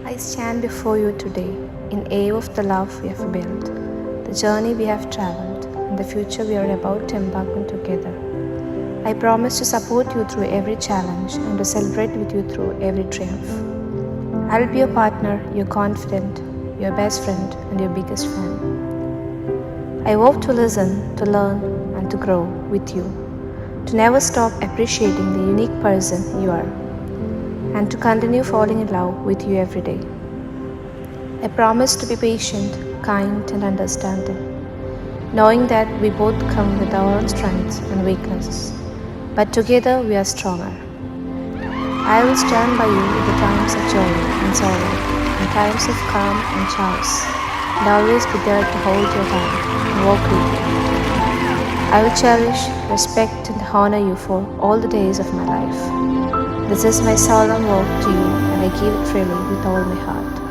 I stand before you today in awe of the love we have built, the journey we have traveled, and the future we are about to embark on together. I promise to support you through every challenge and to celebrate with you through every triumph. I will be your partner, your confidant, your best friend, and your biggest fan. I hope to listen, to learn, and to grow with you, to never stop appreciating the unique person you are, and to continue falling in love with you every day. I promise to be patient, kind, and understanding, knowing that we both come with our own strengths and weaknesses, but together we are stronger. I will stand by you in the times of joy and sorrow, in times of calm and chaos, and always be there to hold your hand and walk with you. I will cherish, respect, and honor you for all the days of my life. This is my solemn vow to you, and I give it freely with all my heart.